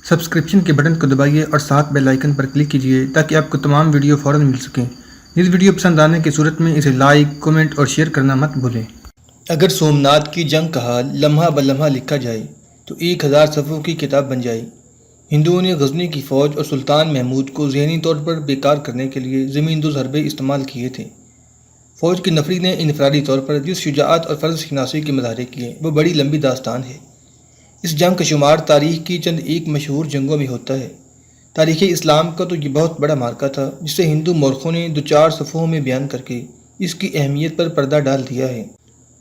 Subscription کے button کو دبائیے اور ساتھ بیل آئیکن پر کلک کیجیے تاکہ آپ کو تمام ویڈیو فوراً مل سکیں۔ اس ویڈیو پسند آنے کی صورت میں اسے لائک، کمنٹ اور شیئر کرنا مت بھولیں۔ اگر سومناتھ کی جنگ کا حال لمحہ بلمحہ لکھا جائے تو 1000 صفحوں کی کتاب بن جائے۔ ہندوؤں نے غزنی کی فوج اور سلطان محمود کو ذہنی طور پر بیکار کرنے کے لیے زمین دوز حربے استعمال کیے تھے۔ فوج کی نفری نے انفرادی طور پر جس شجاعت اور فرض شناسی کے مظاہرے کیے وہ بڑی لمبی داستان ہے۔ اس جنگ کا شمار تاریخ کی چند ایک مشہور جنگوں میں ہوتا ہے۔ تاریخ اسلام کا تو یہ بہت بڑا معرکہ تھا جسے ہندو مورخوں نے 2-4 صفحوں میں بیان کر کے اس کی اہمیت پر پردہ ڈال دیا ہے۔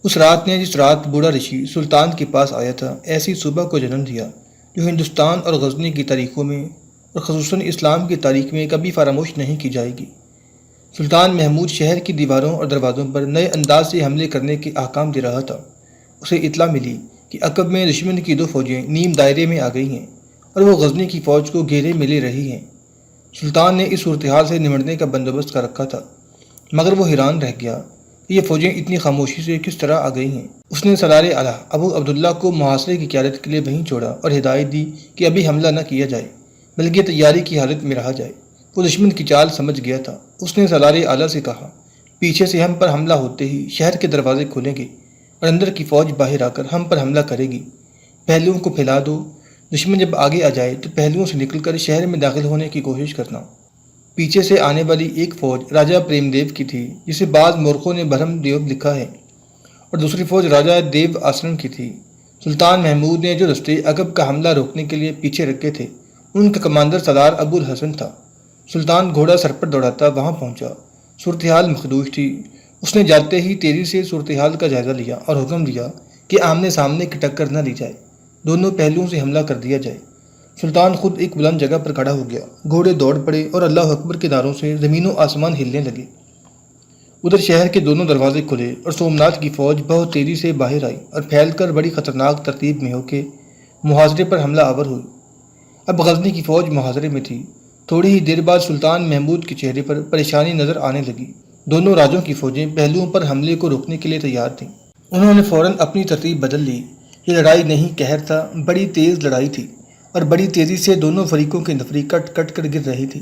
اس رات نے جس رات بوڑھا رشی سلطان کے پاس آیا تھا ایسی صبح کو جنم دیا جو ہندوستان اور غزنی کی تاریخوں میں اور خصوصاً اسلام کی تاریخ میں کبھی فراموش نہیں کی جائے گی۔ سلطان محمود شہر کی دیواروں اور دروازوں پر نئے انداز سے حملے کرنے کے احکام دے رہا تھا۔ اسے اطلاع ملی کہ عقب میں دشمن کی 2 فوجیں نیم دائرے میں آ گئی ہیں اور وہ غزنی کی فوج کو گھیرے میں لے رہی ہیں۔ سلطان نے اس صورتحال سے نمٹنے کا بندوبست کر رکھا تھا، مگر وہ حیران رہ گیا کہ یہ فوجیں اتنی خاموشی سے کس طرح آ گئی ہیں۔ اس نے سالار اعلیٰ ابو عبداللہ کو محاصرے کی قیادت کے لیے وہیں چھوڑا اور ہدایت دی کہ ابھی حملہ نہ کیا جائے بلکہ تیاری کی حالت میں رہا جائے۔ وہ دشمن کی چال سمجھ گیا تھا۔ اس نے سالار اعلیٰ سے کہا، پیچھے سے ہم پر حملہ ہوتے ہی شہر کے دروازے کھولیں گے اور اندر کی فوج باہر آ کر ہم پر حملہ کرے گی۔ پہلوؤں کو پھیلا دو۔ دشمن جب آگے آ جائے تو پہلوؤں سے نکل کر شہر میں داخل ہونے کی کوشش کرنا۔ پیچھے سے آنے والی ایک فوج راجہ پریم دیو کی تھی جسے بعض مورخوں نے بھرم دیو لکھا ہے، اور دوسری فوج راجہ دیو آسرم کی تھی۔ سلطان محمود نے جو دستے عقب کا حملہ روکنے کے لیے پیچھے رکھے تھے ان کا کمانڈر سالار ابو الحسن تھا۔ سلطان گھوڑا سر پر دوڑاتا وہاں پہنچا۔ صورتحال مخدوش تھی۔ اس نے جاتے ہی تیزی سے صورتحال کا جائزہ لیا اور حکم دیا کہ آمنے سامنے کی ٹکر نہ لی جائے، دونوں پہلوؤں سے حملہ کر دیا جائے۔ سلطان خود ایک بلند جگہ پر کھڑا ہو گیا، گھوڑے دوڑ پڑے اور اللہ اکبر کے نعروں سے زمین و آسمان ہلنے لگے۔ ادھر شہر کے دونوں دروازے کھلے اور سومناتھ کی فوج بہت تیزی سے باہر آئی اور پھیل کر بڑی خطرناک ترتیب میں ہو کے محاصرے پر حملہ آور ہوئی۔ اب غزنی کی فوج محاصرے میں تھی۔ تھوڑی ہی دیر بعد سلطان محمود کے چہرے پر پریشانی نظر آنے لگی۔ دونوں راجوں کی فوجیں پہلوؤں پر حملے کو روکنے کے لیے تیار تھیں۔ انہوں نے فوراً اپنی ترتیب بدل لی۔ یہ لڑائی نہیں قہر تھا، بڑی تیز لڑائی تھی اور بڑی تیزی سے دونوں فریقوں کی نفری کٹ کٹ کر گر رہی تھی۔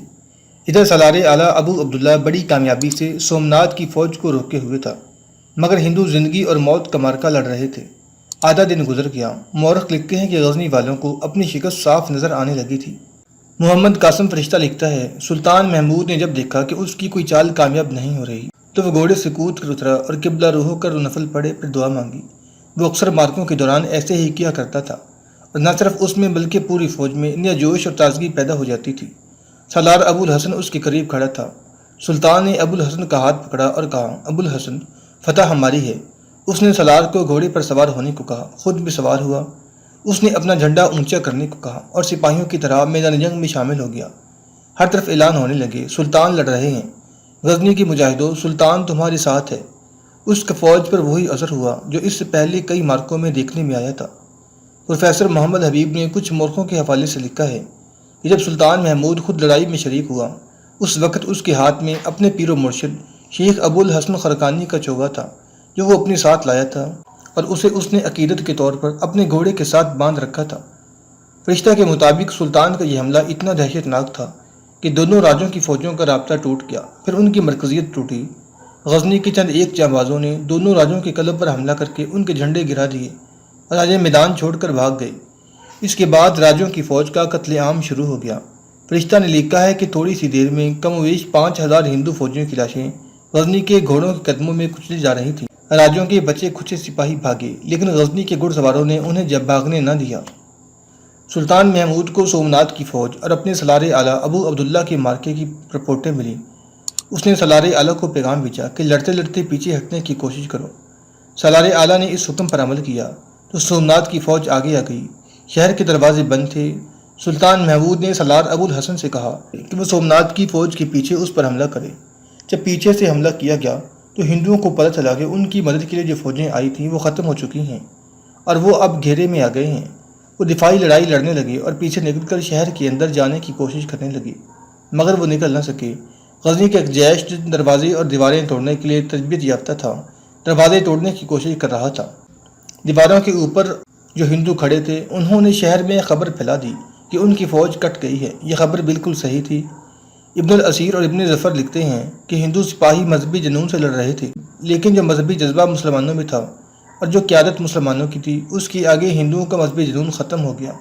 ادھر سالار اعلیٰ ابو عبداللہ بڑی کامیابی سے سومناتھ کی فوج کو روکے ہوئے تھا، مگر ہندو زندگی اور موت کا معرکہ لڑ رہے تھے۔ آدھا دن گزر گیا۔ مورخ لکھتے ہیں کہ غزنی والوں کو اپنی شکست صاف نظر آنے لگی تھی۔ محمد قاسم فرشتہ لکھتا ہے، سلطان محمود نے جب دیکھا کہ اس کی کوئی چال کامیاب نہیں ہو رہی تو وہ گھوڑے سے کود کر اترا اور قبلہ روح ہو کر نفل پڑھے پھر دعا مانگی۔ وہ اکثر مارکوں کے دوران ایسے ہی کیا کرتا تھا اور نہ صرف اس میں بلکہ پوری فوج میں نیا جوش اور تازگی پیدا ہو جاتی تھی۔ سالار ابو الحسن اس کے قریب کھڑا تھا۔ سلطان نے ابو الحسن کا ہاتھ پکڑا اور کہا، ابو الحسن، فتح ہماری ہے۔ اس نے سالار کو گھوڑے پر سوار ہونے کو کہا، خود بھی سوار ہوا۔ اس نے اپنا جھنڈا اونچا کرنے کو کہا اور سپاہیوں کی طرح میدان جنگ میں شامل ہو گیا۔ ہر طرف اعلان ہونے لگے، سلطان لڑ رہے ہیں، غزنی کی مجاہدوں، سلطان تمہارے ساتھ ہے۔ اس کا فوج پر وہی اثر ہوا جو اس سے پہلے کئی معرکوں میں دیکھنے میں آیا تھا۔ پروفیسر محمد حبیب نے کچھ مورخوں کے حوالے سے لکھا ہے کہ جب سلطان محمود خود لڑائی میں شریک ہوا اس وقت اس کے ہاتھ میں اپنے پیر و مرشد شیخ ابو الحسن خرقانی کا چوغا تھا جو وہ اپنے ساتھ لایا تھا اور اسے اس نے عقیدت کے طور پر اپنے گھوڑے کے ساتھ باندھ رکھا تھا۔ فرشتہ کے مطابق سلطان کا یہ حملہ اتنا دہشت ناک تھا کہ دونوں راجوں کی فوجوں کا رابطہ ٹوٹ گیا، پھر ان کی مرکزیت ٹوٹی۔ غزنی کے چند ایک جانبازوں نے دونوں راجوں کے قلب پر حملہ کر کے ان کے جھنڈے گرا دیے اور راجے میدان چھوڑ کر بھاگ گئے۔ اس کے بعد راجوں کی فوج کا قتل عام شروع ہو گیا۔ فرشتہ نے لکھا ہے کہ تھوڑی سی دیر میں کم و بیش 5000 ہندو فوجیوں کی لاشیں غزنی کے گھوڑوں کے قدموں میں کچلی جا رہی تھیں۔ راجوں کے بچے کھچے سپاہی بھاگے لیکن غزنی کے گھڑ سواروں نے انہیں جب بھاگنے نہ دیا۔ سلطان محمود کو سومناتھ کی فوج اور اپنے سالار اعلیٰ ابو عبداللہ کے معرکے کی رپورٹیں ملیں۔ اس نے سالار اعلیٰ کو پیغام بھیجا کہ لڑتے لڑتے پیچھے ہٹنے کی کوشش کرو۔ سالار اعلیٰ نے اس حکم پر عمل کیا تو سومناتھ کی فوج آگے آ گئی۔ شہر کے دروازے بند تھے۔ سلطان محمود نے سالار ابو الحسن سے کہا کہ وہ سومناتھ کی فوج کے پیچھے اس پر حملہ کرے۔ جب پیچھے سے حملہ کیا گیا تو ہندوؤں کو پتہ چلا کہ ان کی مدد کے لیے جو فوجیں آئی تھیں وہ ختم ہو چکی ہیں اور وہ اب گھیرے میں آ گئے ہیں۔ وہ دفاعی لڑائی لڑنے لگے اور پیچھے نکل کر شہر کے اندر جانے کی کوشش کرنے لگے، مگر وہ نکل نہ سکے۔ غزنی کا ایک جیش دروازے اور دیواریں توڑنے کے لیے تربیت یافتہ تھا، دروازے توڑنے کی کوشش کر رہا تھا۔ دیواروں کے اوپر جو ہندو کھڑے تھے انہوں نے شہر میں خبر پھیلا دی کہ ان کی فوج کٹ گئی ہے۔ یہ خبر بالکل صحیح تھی۔ ابن الاسیر اور ابن ظفر لکھتے ہیں کہ ہندو سپاہی مذہبی جنون سے لڑ رہے تھے، لیکن جو مذہبی جذبہ مسلمانوں میں تھا اور جو قیادت مسلمانوں کی تھی، اس کے آگے ہندوؤں کا مذہبی جنون ختم ہو گیا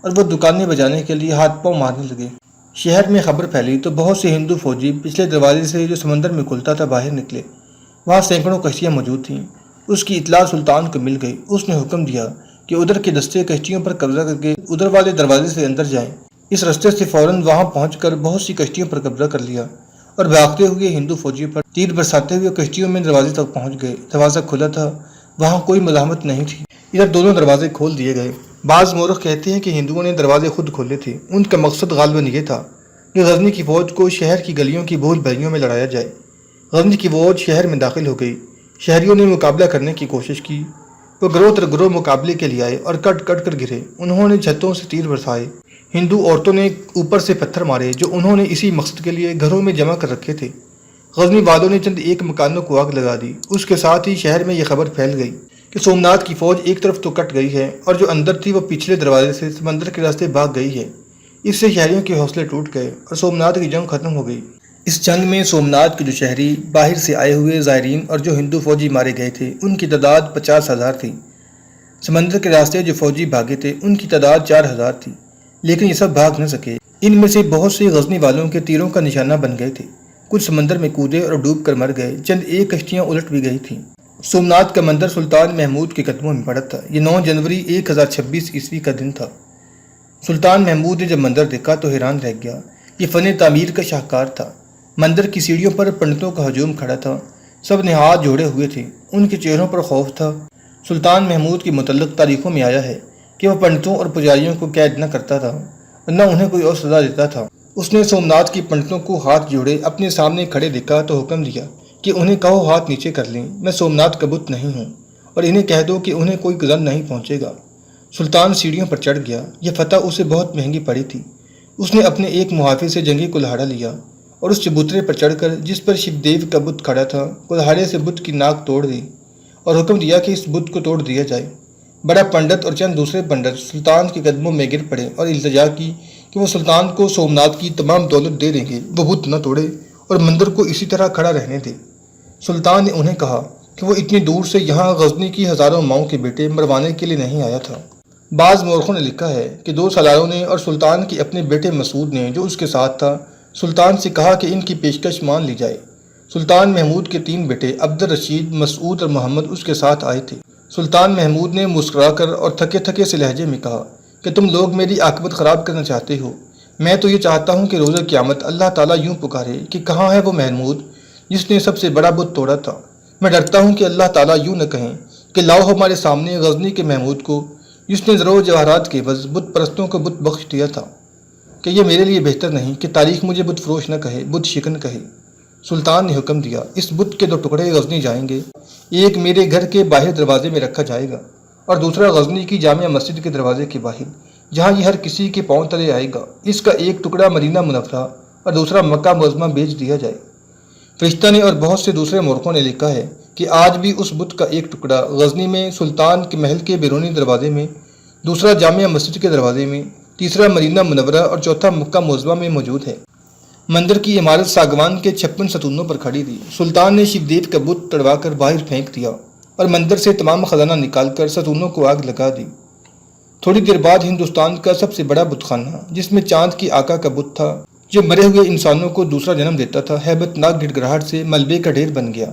اور وہ دکانیں بجانے کے لیے ہاتھ پاؤں مارنے لگے۔ شہر میں خبر پھیلی تو بہت سے ہندو فوجی پچھلے دروازے سے جو سمندر میں کھلتا تھا باہر نکلے۔ وہاں سینکڑوں کشتیاں موجود تھیں۔ اس کی اطلاع سلطان کو مل گئی۔ اس نے حکم دیا کہ ادھر کے دستے کشتیوں پر قبضہ کر کے ادھر والے دروازے سے اندر جائیں۔ اس رستے سے فوراً وہاں پہنچ کر بہت سی کشتیوں پر قبضہ کر لیا اور بھاگتے ہوئے ہندو فوجیوں پر تیر برساتے ہوئے کشتیوں میں دروازے تک پہنچ گئے۔ دروازہ کھلا تھا، وہاں کوئی مزاحمت نہیں تھی۔ ادھر دونوں دروازے کھول دیے گئے۔ بعض مورخ کہتے ہیں کہ ہندوؤں نے دروازے خود کھولے تھے۔ ان کا مقصد غالباً یہ تھا کہ غزنی کی فوج کو شہر کی گلیوں کی بھول بھلیوں میں لڑایا جائے۔ غزنی کی فوج شہر میں داخل ہو گئی۔ شہریوں نے مقابلہ کرنے کی کوشش کی۔ وہ گروہ تر گروہ مقابلے کے لیے آئے اور کٹ کٹ کر گرے۔ انہوں نے چھتوں سے تیر برسائے۔ ہندو عورتوں نے اوپر سے پتھر مارے جو انہوں نے اسی مقصد کے لیے گھروں میں جمع کر رکھے تھے۔ غزنی والوں نے چند ایک مکانوں کو آگ لگا دی۔ اس کے ساتھ ہی شہر میں یہ خبر پھیل گئی کہ سومناتھ کی فوج ایک طرف تو کٹ گئی ہے اور جو اندر تھی وہ پچھلے دروازے سے سمندر کے راستے بھاگ گئی ہے۔ اس سے شہریوں کے حوصلے ٹوٹ گئے اور سومناتھ کی جنگ ختم ہو گئی۔ اس جنگ میں سومناتھ کے جو شہری باہر سے آئے ہوئے زائرین اور جو ہندو فوجی مارے گئے تھے ان کی تعداد 50,000 تھی۔ سمندر کے راستے جو فوجی بھاگے تھے ان کی تعداد 4,000 تھی، لیکن یہ سب بھاگ نہ سکے۔ ان میں سے بہت سے غزنی والوں کے تیروں کا نشانہ بن گئے تھے۔ کچھ سمندر میں کودے اور ڈوب کر مر گئے۔ چند ایک کشتیاں الٹ بھی گئی تھیں۔ سومناتھ کا مندر سلطان محمود کے قدموں میں پڑا تھا۔ یہ 9 جنوری 1026 عیسوی کا دن تھا۔ سلطان محمود نے جب مندر دیکھا تو حیران رہ گیا۔ یہ فن تعمیر کا شاہکار تھا۔ مندر کی سیڑھیوں پر پنڈتوں کا ہجوم کھڑا تھا۔ سب نے ہاتھ جوڑے ہوئے تھے۔ ان کے چہروں پر خوف تھا۔ سلطان محمود کے متعلق تاریخوں میں آیا ہے کہ وہ پنڈتوں اور پجاریوں کو قید نہ کرتا تھا، نہ انہیں کوئی اور سزا دیتا تھا۔ اس نے سومناتھ کی پنڈتوں کو ہاتھ جوڑے اپنے سامنے کھڑے دیکھا تو حکم دیا کہ انہیں کہو ہاتھ نیچے کر لیں، میں سومناتھ کا بت نہیں ہوں، اور انہیں کہہ دو کہ انہیں کوئی غم نہیں پہنچے گا۔ سلطان سیڑھیوں پر چڑھ گیا۔ یہ فتح اسے بہت مہنگی پڑی تھی۔ اس نے اپنے ایک محافظ سے جنگی کلہاڑا لیا اور اس چبوترے پر چڑھ کر جس پر شیو دیو کا بت کھڑا تھا کلہاڑے سے بت کی ناک توڑ دی اور حکم دیا کہ اس بت کو توڑ دیا جائے۔ بڑا پنڈت اور چند دوسرے پنڈت سلطان کے قدموں میں گر پڑے اور التجا کی کہ وہ سلطان کو سومناتھ کی تمام دولت دے دیں گے، وہ بت نہ توڑے اور مندر کو اسی طرح کھڑا رہنے دے۔ سلطان نے انہیں کہا کہ وہ اتنی دور سے یہاں غزنی کی ہزاروں ماؤں کے بیٹے مروانے کے لیے نہیں آیا تھا۔ بعض مورخوں نے لکھا ہے کہ 2 سالاروں نے اور سلطان کے اپنے بیٹے مسعود نے جو اس کے ساتھ تھا سلطان سے کہا کہ ان کی پیشکش مان لی جائے۔ سلطان محمود کے 3 بیٹے عبد الرشید، مسعود اور محمد اس کے ساتھ آئے تھے۔ سلطان محمود نے مسکرا کر اور تھکے تھکے سے لہجے میں کہا کہ تم لوگ میری عاقبت خراب کرنا چاہتے ہو۔ میں تو یہ چاہتا ہوں کہ روز قیامت اللہ تعالیٰ یوں پکارے کہ کہاں ہے وہ محمود جس نے سب سے بڑا بت توڑا تھا۔ میں ڈرتا ہوں کہ اللہ تعالیٰ یوں نہ کہیں کہ لاؤ ہمارے سامنے غزنی کے محمود کو جس نے زر و جواہرات کے عوض بت پرستوں کو بت بخش دیا تھا۔ کہ یہ میرے لیے بہتر نہیں کہ تاریخ مجھے بت فروش نہ کہے، بت شکن کہے۔ سلطان نے حکم دیا اس بت کے 2 ٹکڑے غزنی جائیں گے، ایک میرے گھر کے باہر دروازے میں رکھا جائے گا اور دوسرا غزنی کی جامع مسجد کے دروازے کے باہر، جہاں یہ ہر کسی کے پاؤں تلے آئے گا۔ اس کا ایک ٹکڑا مدینہ منورہ اور دوسرا مکہ معظمہ بیچ دیا جائے۔ فرشتہ نے اور بہت سے دوسرے مورخوں نے لکھا ہے کہ آج بھی اس بت کا ایک ٹکڑا غزنی میں سلطان کے محل کے بیرونی دروازے میں، دوسرا جامع مسجد کے دروازے میں، تیسرا مدینہ منورہ اور چوتھا مکہ معظمہ میں موجود ہے۔ مندر کی عمارت ساگوان کے 56 ستونوں پر کھڑی تھی۔ سلطان نے شیو دیو کا بت تڑوا کر باہر پھینک دیا اور مندر سے تمام خزانہ نکال کر ستونوں کو آگ لگا دی۔ تھوڑی دیر بعد ہندوستان کا سب سے بڑا بت خانہ جس میں چاند کی آقا کا بت تھا جو مرے ہوئے انسانوں کو دوسرا جنم دیتا تھا، ہیبت ناک گڑگڑاہٹ سے ملبے کا ڈھیر بن گیا۔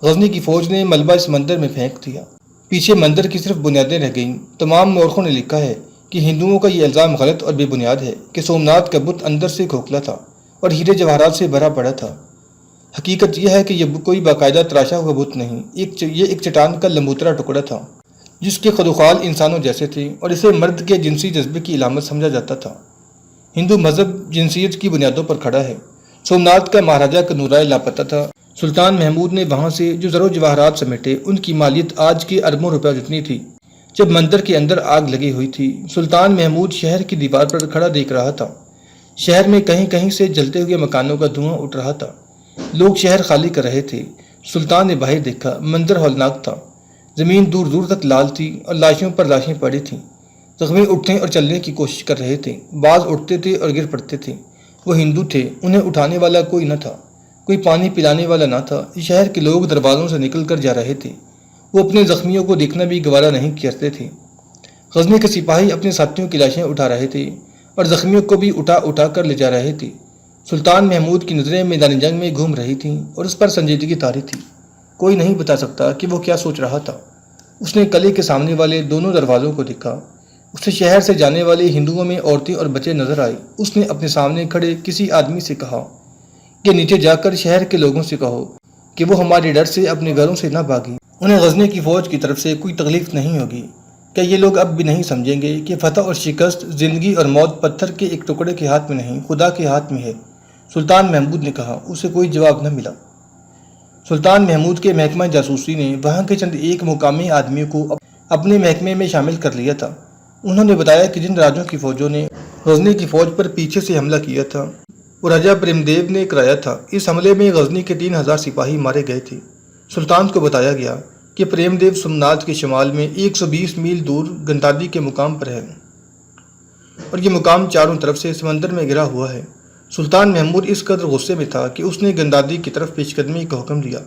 غزنی کی فوج نے ملبہ اس مندر میں پھینک دیا۔ پیچھے مندر کی صرف بنیادیں رہ گئیں۔ تمام مورخوں نے لکھا ہے کہ ہندوؤں کا یہ الزام غلط اور بے بنیاد ہے کہ سومناتھ کا بت اندر سے کھوکھلا تھا اور ہیرے جواہرات سے بھرا پڑا تھا۔ حقیقت یہ ہے کہ یہ کوئی باقاعدہ تراشا ہوا بت نہیں، یہ ایک چٹان کا لمبوترا ٹکڑا تھا جس کے خدوخال انسانوں جیسے تھے اور اسے مرد کے جنسی جذبے کی علامت سمجھا جاتا تھا۔ ہندو مذہب جنسیت کی بنیادوں پر کھڑا ہے۔ سومناتھ کا مہاراجہ کنورائے لاپتہ تھا۔ سلطان محمود نے وہاں سے جو زر و جواہرات سمیٹے ان کی مالیت آج کے اربوں روپے جتنی تھی۔ جب مندر کے اندر آگ لگی ہوئی تھی سلطان محمود شہر کی دیوار پر کھڑا دیکھ رہا تھا۔ شہر میں کہیں کہیں سے جلتے ہوئے مکانوں کا دھواں اٹھ رہا تھا۔ لوگ شہر خالی کر رہے تھے۔ سلطان نے باہر دیکھا، منظر ہولناک تھا۔ زمین دور دور تک لال تھی اور لاشوں پر لاشیں پڑی تھیں۔ زخمی اٹھنے اور چلنے کی کوشش کر رہے تھے، بعض اٹھتے تھے اور گر پڑتے تھے۔ وہ ہندو تھے، انہیں اٹھانے والا کوئی نہ تھا، کوئی پانی پلانے والا نہ تھا۔ شہر کے لوگ دروازوں سے نکل کر جا رہے تھے، وہ اپنے زخمیوں کو دیکھنا بھی گوارا نہیں کرتے تھے۔ غزنی کے سپاہی اپنے ساتھیوں کی لاشیں اٹھا رہے تھے اور زخمیوں کو بھی اٹھا اٹھا کر لے جا رہے تھے۔ سلطان محمود کی نظریں میدان جنگ میں گھوم رہی تھیں اور اس پر سنجیدگی طاری تھی۔ کوئی نہیں بتا سکتا کہ وہ کیا سوچ رہا تھا۔ اس نے قلعے کے سامنے والے دونوں دروازوں کو دیکھا۔ اسے شہر سے جانے والے ہندوؤں میں عورتیں اور بچے نظر آئے۔ اس نے اپنے سامنے کھڑے کسی آدمی سے کہا کہ نیچے جا کر شہر کے لوگوں سے کہو کہ وہ ہمارے ڈر سے اپنے گھروں سے نہ بھاگیں، انہیں غزنی کی فوج کی طرف سے کوئی تکلیف نہیں ہوگی۔ کیا یہ لوگ اب بھی نہیں سمجھیں گے کہ فتح اور شکست، زندگی اور موت پتھر کے ایک ٹکڑے کے ہاتھ میں نہیں، خدا کے ہاتھ میں ہے؟ سلطان محمود نے کہا۔ اسے کوئی جواب نہ ملا۔ سلطان محمود کے محکمہ جاسوسی نے وہاں کے چند ایک مقامی آدمیوں کو اپنے محکمے میں شامل کر لیا تھا۔ انہوں نے بتایا کہ جن راجوں کی فوجوں نے غزنی کی فوج پر پیچھے سے حملہ کیا تھا وہ راجہ پریم دیو نے کرایا تھا۔ اس حملے میں غزنی کے 3000 سپاہی مارے گئے تھے۔ سلطان کو بتایا گیا کہ پریم دیو سومناتھ کے شمال میں 120 میل دور گندادی کے مقام پر ہے اور یہ مقام چاروں طرف سے سمندر میں گھرا ہوا ہے۔ سلطان محمود اس قدر غصے میں تھا کہ اس نے گندادی کی طرف پیش قدمی کا حکم دیا۔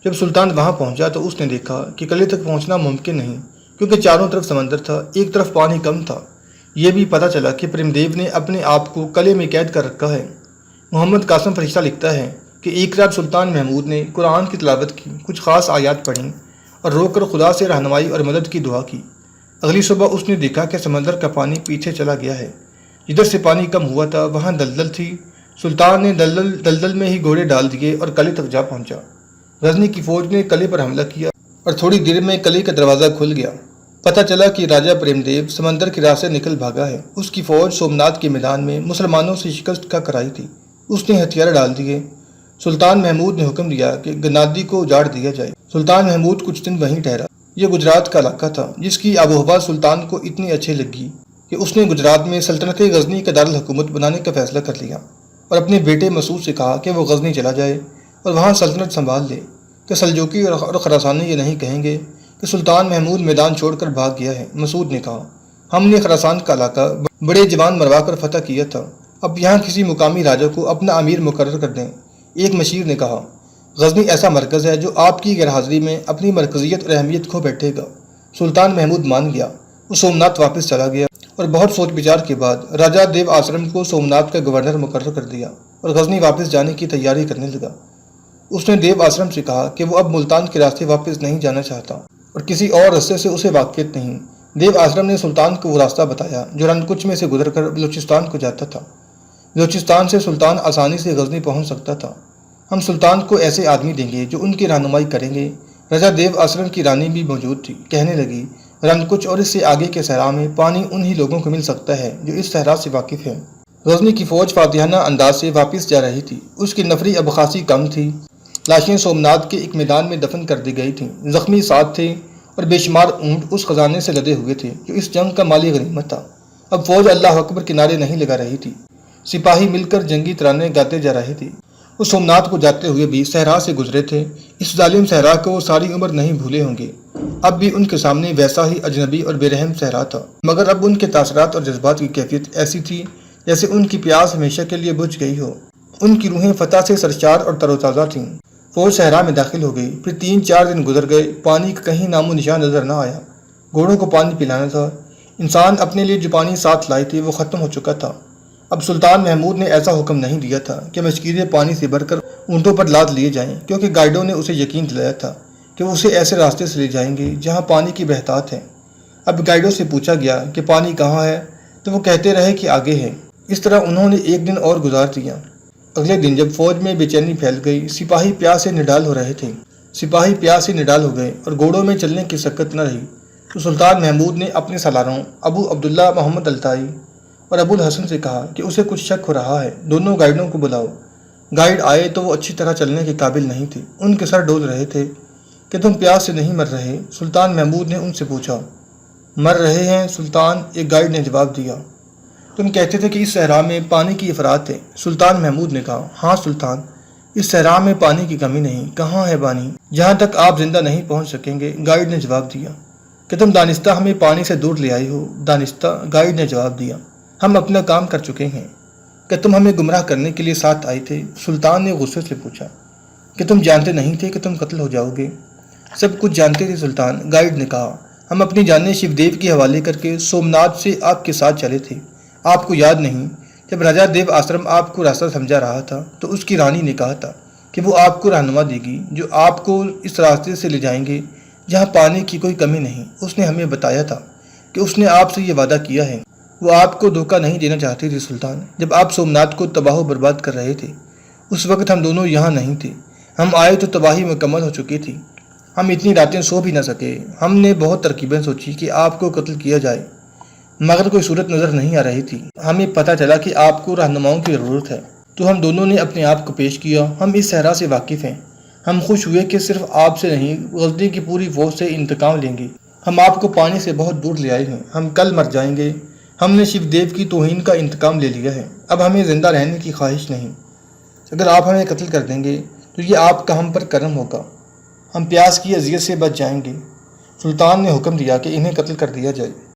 جب سلطان وہاں پہنچا تو اس نے دیکھا کہ قلعے تک پہنچنا ممکن نہیں، کیونکہ چاروں طرف سمندر تھا، ایک طرف پانی کم تھا۔ یہ بھی پتہ چلا کہ پریم دیو نے اپنے آپ کو قلعے میں قید کر رکھا ہے۔ محمد قاسم فرشتہ لکھتا ہے کہ ایک رات سلطان محمود نے قرآن کی تلاوت کی، کچھ خاص آیات پڑھیں اور رو کر خدا سے رہنمائی اور مدد کی دعا کی۔ اگلی صبح اس نے دیکھا کہ سمندر کا پانی پیچھے چلا گیا ہے، جدھر سے پانی کم ہوا تھا وہاں دلدل تھی۔ سلطان نے دلدل میں ہی گھوڑے ڈال دیے اور قلعے تک جا پہنچا۔ غزنی کی فوج نے قلعے پر حملہ کیا اور تھوڑی دیر میں قلعے کا دروازہ کھل گیا۔ پتہ چلا کہ راجہ پریم دیو سمندر کے راستے نکل بھاگا ہے۔ اس کی فوج سومناتھ کے میدان میں مسلمانوں سے شکست کا کرائی تھی۔ اس نے ہتھیار ڈال دیے۔ سلطان محمود نے حکم دیا کہ گندادی کو اجاڑ دیا جائے۔ سلطان محمود کچھ دن وہیں ٹھہرا۔ یہ گجرات کا علاقہ تھا جس کی آب و ہوا سلطان کو اتنی اچھی لگی کہ اس نے گجرات میں سلطنت غزنی کا دارالحکومت بنانے کا فیصلہ کر لیا اور اپنے بیٹے مسعود سے کہا کہ وہ غزنی چلا جائے اور وہاں سلطنت سنبھال لے، کہ سلجوقی اور خراسانی یہ نہیں کہیں گے کہ سلطان محمود میدان چھوڑ کر بھاگ گیا ہے۔ مسعود نے کہا، ہم نے خراسان کا علاقہ بڑے جوان مروا کر فتح کیا تھا، اب یہاں کسی مقامی راجہ کو اپنا امیر مقرر کر دیں۔ ایک مشیر نے کہا، غزنی ایسا مرکز ہے جو آپ کی غیر حاضری میں اپنی مرکزیت اور اہمیت کھو بیٹھے گا۔ سلطان محمود مان گیا۔ وہ سومناتھ واپس چلا گیا اور بہت سوچ بچار کے بعد راجہ دیو آسرم کو سومناتھ کا گورنر مقرر کر دیا اور غزنی واپس جانے کی تیاری کرنے لگا۔ اس نے دیو آسرم سے کہا کہ وہ اب ملتان کے راستے واپس نہیں جانا چاہتا اور کسی اور راستے سے اسے واقفیت نہیں۔ دیو آسرم نے سلطان کو وہ راستہ بتایا جو رنکچ میں سے گزر کر بلوچستان کو جاتا تھا۔ بلوچستان سے سلطان آسانی سے غزنی پہنچ سکتا تھا۔ ہم سلطان کو ایسے آدمی دیں گے جو ان کی رہنمائی کریں گے۔ راجہ دیو آسرم کی رانی بھی موجود تھی۔ کہنے لگی، رنکچ اور اس سے آگے کے صحرا میں پانی انہی لوگوں کو مل سکتا ہے جو اس صحرا سے واقف ہیں۔ غزنی کی فوج فاتحانہ انداز سے واپس جا رہی تھی۔ اس کی نفری اب خاصی کم تھی۔ لاشیں سومناتھ کے ایک میدان میں دفن کر دی گئی تھیں۔ زخمی ساتھ تھے اور بے شمار اونٹ اس خزانے سے لدے ہوئے تھے جو اس جنگ کا مالی غنیمت تھا۔ اب فوج اللہ اکبر کے نعرے نہیں لگا رہی تھی، سپاہی مل کر جنگی ترانے گاتے جا رہے تھے۔ وہ سومناتھ کو جاتے ہوئے بھی صحرا سے گزرے تھے۔ اس ظالم صحرا کو وہ ساری عمر نہیں بھولے ہوں گے۔ اب بھی ان کے سامنے ویسا ہی اجنبی اور بے رحم صحرا تھا، مگر اب ان کے تاثرات اور جذبات کی کیفیت ایسی تھی جیسے ان کی پیاس ہمیشہ کے لیے بجھ گئی ہو۔ ان کی روحیں فتح سے سرشار اور تر و تازہ تھیں۔ فوج صحرا میں داخل ہو گئی۔ پھر 3-4 دن گزر گئے، پانی کا کہیں نام و نشان نظر نہ آیا۔ گھوڑوں کو پانی پلانا تھا، انسان اپنے لیے جو پانی ساتھ لائے تھے وہ ختم ہو چکا تھا۔ اب سلطان محمود نے ایسا حکم نہیں دیا تھا کہ مشکیزیں پانی سے بھر کر اونٹوں پر لاد لیے جائیں، کیونکہ گائیڈوں نے اسے یقین دلایا تھا کہ وہ اسے ایسے راستے سے لے جائیں گے جہاں پانی کی بہتات ہے۔ اب گائیڈوں سے پوچھا گیا کہ پانی کہاں ہے تو وہ کہتے رہے کہ آگے ہے۔ اس طرح انہوں نے ایک دن اور گزار دیا۔ اگلے دن جب فوج میں بے چینی پھیل گئی، سپاہی پیاس سے نڈال ہو رہے تھے۔ سپاہی پیاس سے نڈال ہو گئے اور گھوڑوں میں چلنے کی سکت نہ رہی، تو سلطان محمود نے اپنے سالاروں ابو عبداللہ محمد التائی اور ابو الحسن سے کہا کہ اسے کچھ شک ہو رہا ہے، دونوں گائیڈوں کو بلاؤ۔ گائیڈ آئے تو وہ اچھی طرح چلنے کے قابل نہیں تھے، ان کے سر ڈول رہے تھے۔ کہ تم پیاس سے نہیں مر رہے؟ سلطان محمود نے ان سے پوچھا۔ مر رہے ہیں سلطان، ایک گائیڈ نے جواب دیا۔ تم کہتے تھے کہ اس صحرا میں پانی کی افراط ہے۔ سلطان محمود نے کہا، ہاں سلطان، اس صحرا میں پانی کی کمی نہیں۔ کہاں ہے پانی؟ جہاں تک آپ زندہ نہیں پہنچ سکیں گے، گائیڈ نے جواب دیا۔ کہ تم دانستہ ہمیں پانی سے دور لے آئی ہو۔ دانستہ، گائیڈ نے جواب دیا، ہم اپنا کام کر چکے ہیں۔ کہ تم ہمیں گمراہ کرنے کے لیے ساتھ آئے تھے؟ سلطان نے غصے سے پوچھا۔ کہ تم جانتے نہیں تھے کہ تم قتل ہو جاؤ گے؟ سب کچھ جانتے تھے سلطان، گائیڈ نے کہا۔ ہم اپنی جانیں شیو دیو کے حوالے کر کے سومناتھ سے آپ کے ساتھ چلے تھے۔ آپ کو یاد نہیں، جب راجا دیو آشرم آپ کو راستہ سمجھا رہا تھا تو اس کی رانی نے کہا تھا کہ وہ آپ کو رہنما دے گی جو آپ کو اس راستے سے لے جائیں گے جہاں پانی کی کوئی کمی نہیں۔ اس نے ہمیں بتایا تھا کہ اس نے آپ سے یہ وعدہ کیا ہے۔ وہ آپ کو دھوکہ نہیں دینا چاہتی تھی سلطان۔ جب آپ سومناتھ کو تباہ و برباد کر رہے تھے اس وقت ہم دونوں یہاں نہیں تھے۔ ہم آئے تو تباہی مکمل ہو چکی تھی۔ ہم اتنی راتیں سو بھی نہ سکے۔ ہم نے بہت ترکیبیں سوچی کہ آپ کو قتل کیا جائے مگر کوئی صورت نظر نہیں آ رہی تھی۔ ہمیں پتہ چلا کہ آپ کو رہنماؤں کی ضرورت ہے تو ہم دونوں نے اپنے آپ کو پیش کیا۔ ہم اس صحرا سے واقف ہیں۔ ہم خوش ہوئے کہ صرف آپ سے نہیں غزنی کی پوری فوج سے انتقام لیں گے۔ ہم آپ کو پانی سے بہت دور لے آئے ہیں۔ ہم کل مر جائیں گے۔ ہم نے شیو دیو کی توہین کا انتقام لے لیا ہے۔ اب ہمیں زندہ رہنے کی خواہش نہیں۔ اگر آپ ہمیں قتل کر دیں گے تو یہ آپ کا ہم پر کرم ہوگا۔ ہم پیاس کی اذیت سے بچ جائیں گے۔ سلطان نے حکم دیا کہ انہیں قتل کر دیا جائے۔